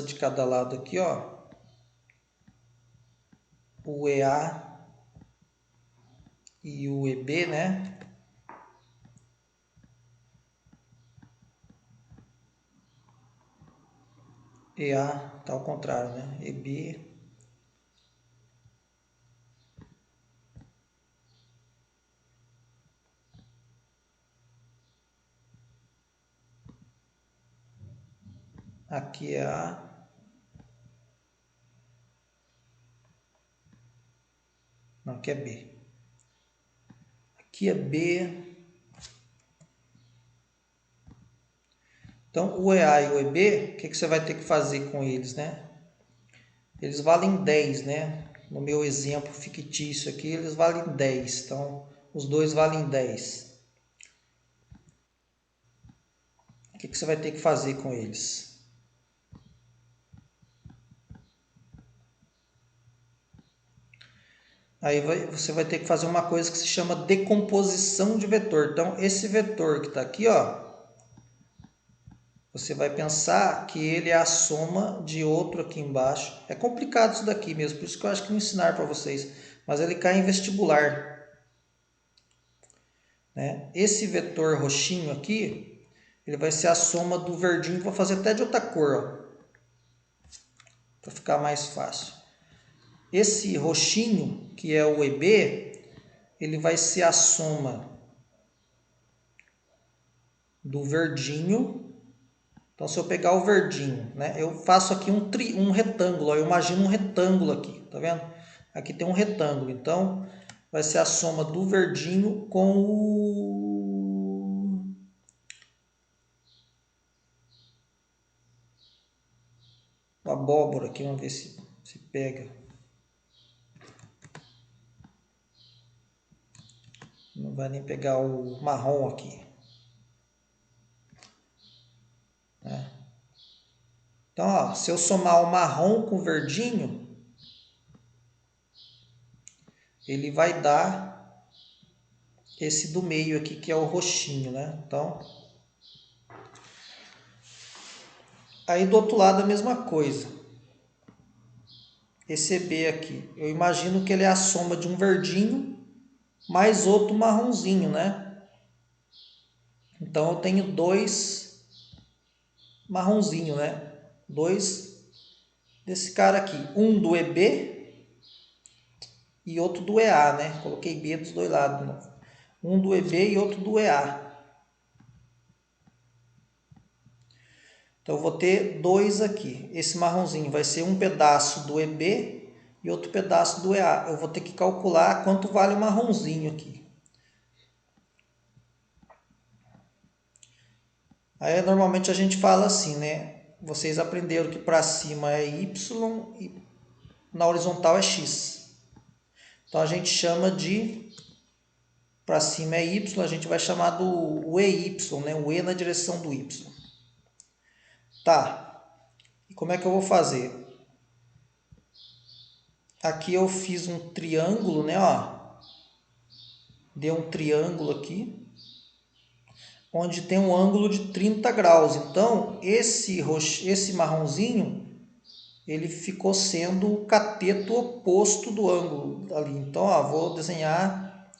de cada lado aqui, ó, o EA e o EB, né? EA tá ao contrário, né? EB aqui é A, não, aqui é B. Aqui é B Então, o EA e o EB, o que você vai ter que fazer com eles, né? Eles valem 10, né? No meu exemplo fictício aqui, eles valem 10. Então, os dois valem 10. O que você vai ter que fazer com eles? Aí você vai ter que fazer uma coisa que se chama decomposição de vetor. Então, esse vetor que está aqui, ó, você vai pensar que ele é a soma de outro aqui embaixo. É complicado isso daqui mesmo, por isso que eu acho que não ensinar para vocês. Mas ele cai em vestibular, né? Esse vetor roxinho aqui, ele vai ser a soma do verdinho. Vou fazer até de outra cor, para ficar mais fácil. Esse roxinho, que é o EB, ele vai ser a soma do verdinho. Então, se eu pegar o verdinho, né, eu faço aqui um retângulo. Eu imagino um retângulo aqui, tá vendo? Aqui tem um retângulo. Então, vai ser a soma do verdinho com o abóbora aqui. Vamos ver se pega. Não vai nem pegar o marrom aqui, né? Então, ó, se eu somar o marrom com o verdinho, ele vai dar esse do meio aqui, que é o roxinho, né? Então, aí do outro lado a mesma coisa. Esse EB aqui, eu imagino que ele é a soma de um verdinho mais outro marronzinho, né? Então, eu tenho dois marronzinhos, né? Dois desse cara aqui. Um do EB e outro do EA, né? Coloquei B dos dois lados de novo. Um do EB e outro do EA. Então, eu vou ter dois aqui. Esse marronzinho vai ser um pedaço do EB e outro pedaço do EA. Eu vou ter que calcular quanto vale o marronzinho aqui. Aí, normalmente, a gente fala assim, né? Vocês aprenderam que para cima é Y e na horizontal é X. Então, a gente chama de... Para cima é Y, a gente vai chamar do EY, né? O E na direção do Y. Tá. E como é que eu vou fazer? Aqui eu fiz um triângulo, né? Ó, dei um triângulo aqui, onde tem um ângulo de 30 graus. Então, esse marronzinho, ele ficou sendo o cateto oposto do ângulo ali. Então, ó, vou desenhar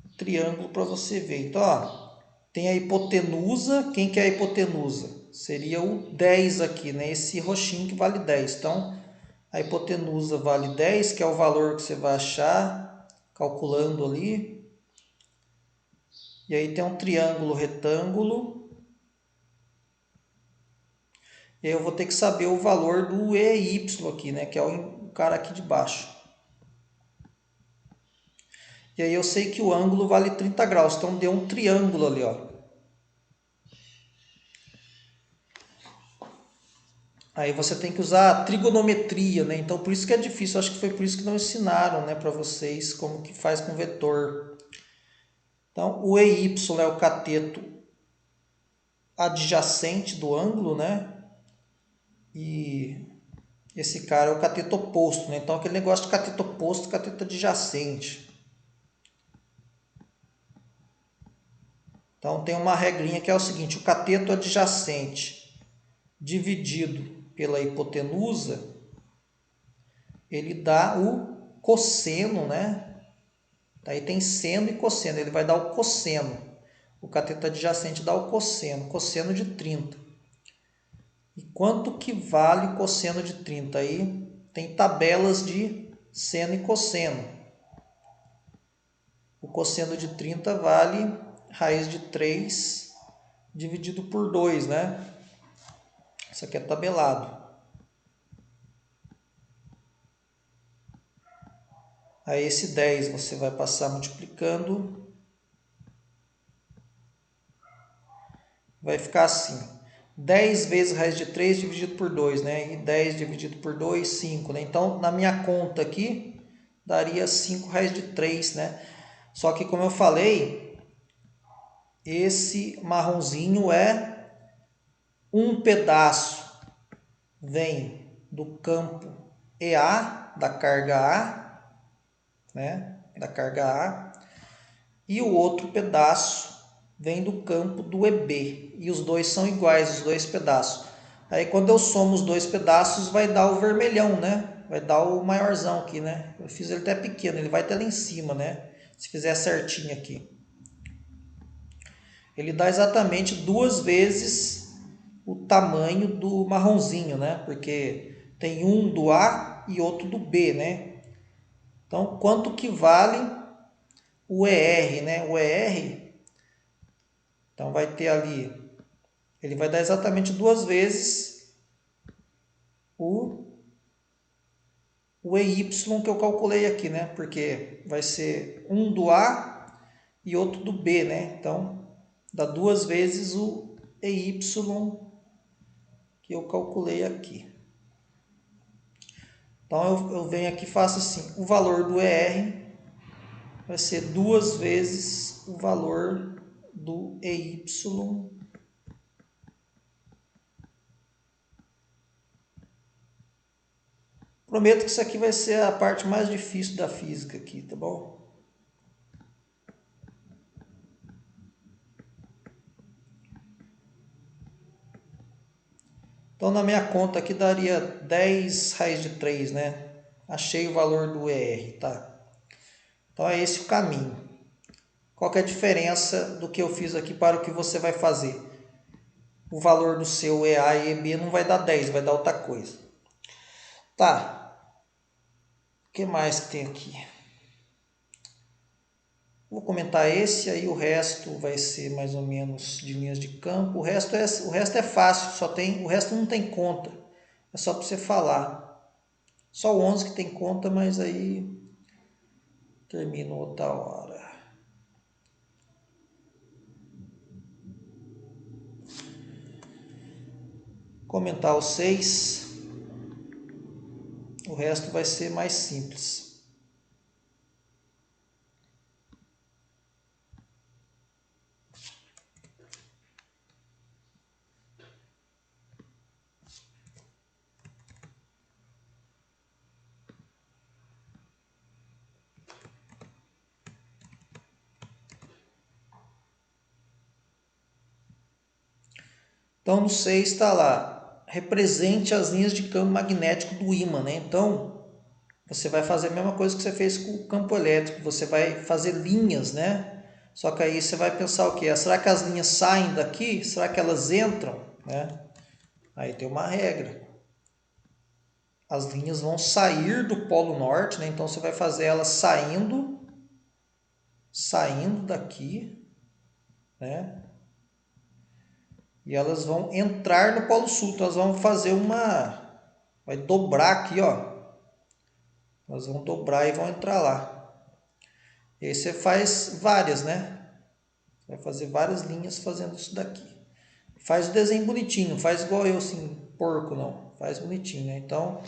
um triângulo para você ver. Então, ó, tem a hipotenusa. Quem que é a hipotenusa? Seria o 10 aqui, né? Esse roxinho que vale 10. Então, a hipotenusa vale 10, que é o valor que você vai achar calculando ali. E aí tem um triângulo retângulo. E aí eu vou ter que saber o valor do EY aqui, né? Que é o cara aqui de baixo. E aí eu sei que o ângulo vale 30 graus. Então deu um triângulo ali, ó. Aí você tem que usar a trigonometria, né? Então por isso que é difícil. Acho que foi por isso que não ensinaram, né, para vocês como que faz com vetor. Então o EY é o cateto adjacente do ângulo, né? E esse cara é o cateto oposto, né? Então aquele negócio de cateto oposto, cateto adjacente. Então tem uma regrinha que é o seguinte: o cateto adjacente dividido pela hipotenusa, ele dá o cosseno, né? Aí tem seno e cosseno, ele vai dar o cosseno. O cateto adjacente dá o cosseno de 30. E quanto que vale o cosseno de 30? Aí tem tabelas de seno e cosseno. O cosseno de 30 vale raiz de 3 dividido por 2, né? Isso aqui é tabelado. Aí esse 10 você vai passar multiplicando vai ficar assim. 10 vezes raiz de 3 dividido por 2, né? E 10 dividido por 2, 5, né? Então, na minha conta aqui, daria 5 raiz de 3, né? Só que, como eu falei, esse marronzinho é um pedaço, vem do campo EA, da carga A, né? Da carga A, e o outro pedaço vem do campo do EB, e os dois são iguais, os dois pedaços. Aí quando eu somo os dois pedaços vai dar o vermelhão, né? Vai dar o maiorzão aqui, né? Eu fiz ele até pequeno, ele vai até lá em cima, né? Se fizer certinho aqui. Ele dá exatamente 2 vezes o tamanho do marronzinho, né? Porque tem um do A e outro do B, né? Então, quanto que vale o ER, né? O ER, então vai ter ali, ele vai dar exatamente 2 vezes o EY que eu calculei aqui, né? Porque vai ser um do A e outro do B, né? Então, dá 2 vezes o EY que eu calculei aqui. Então, eu venho aqui e faço assim, o valor do ER vai ser 2 vezes o valor do EY. Prometo que isso aqui vai ser a parte mais difícil da física aqui, tá bom? Então, na minha conta aqui daria 10 raiz de 3, né? Achei o valor do ER, tá? Então, é esse o caminho. Qual que é a diferença do que eu fiz aqui para o que você vai fazer? O valor do seu EA e EB não vai dar 10, vai dar outra coisa. Tá. O que mais que tem aqui? Vou comentar esse, aí o resto vai ser mais ou menos de linhas de campo. O resto é fácil, o resto não tem conta. É só para você falar. Só o 11 que tem conta, mas aí termina outra hora. Comentar o 6. O resto vai ser mais simples. Então, no 6 está lá, represente as linhas de campo magnético do ímã, né? Então, você vai fazer a mesma coisa que você fez com o campo elétrico, você vai fazer linhas, né? Só que aí você vai pensar o quê? Será que as linhas saem daqui? Será que elas entram? Né? Aí tem uma regra. As linhas vão sair do polo norte, né? Então você vai fazer elas saindo daqui, né? E elas vão entrar no polo sul. Então elas vão fazer vai dobrar aqui, ó. Elas vão dobrar e vão entrar lá. E aí você faz várias, né? Vai fazer várias linhas fazendo isso daqui. Faz o desenho bonitinho, faz igual eu, assim, porco não. Faz bonitinho, né? Então,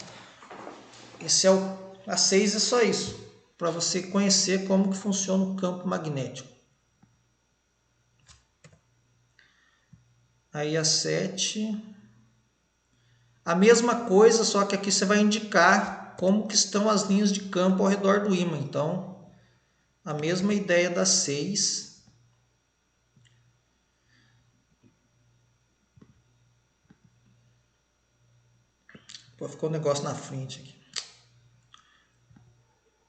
esse é a 6 é só isso. Para você conhecer como que funciona o campo magnético. Aí a 7. A mesma coisa, só que aqui você vai indicar como que estão as linhas de campo ao redor do ímã. Então, a mesma ideia da 6. Pô, ficou um negócio na frente aqui.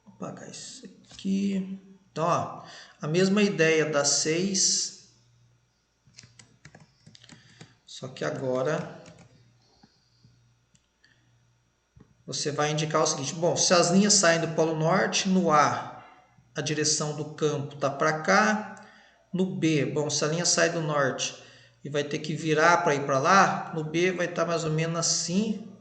Vou apagar isso aqui. Então, ó, a mesma ideia da 6. Só que agora você vai indicar o seguinte. Bom, se as linhas saem do polo norte, no A, a direção do campo está para cá. No B, bom, se a linha sai do norte e vai ter que virar para ir para lá, no B vai estar mais ou menos assim.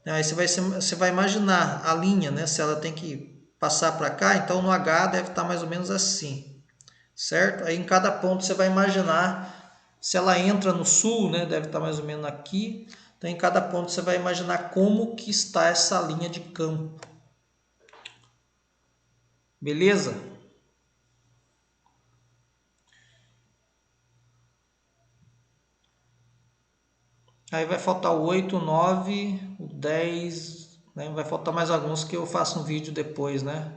Aí você vai imaginar a linha, né? Se ela tem que passar para cá, então no H deve estar mais ou menos assim, certo? Aí em cada ponto você vai imaginar Se ela entra no sul, né, deve estar mais ou menos aqui. Então, em cada ponto você vai imaginar como que está essa linha de campo. Beleza? Aí vai faltar o 8, o 9, o 10, né? Vai faltar mais alguns que eu faço um vídeo depois, né?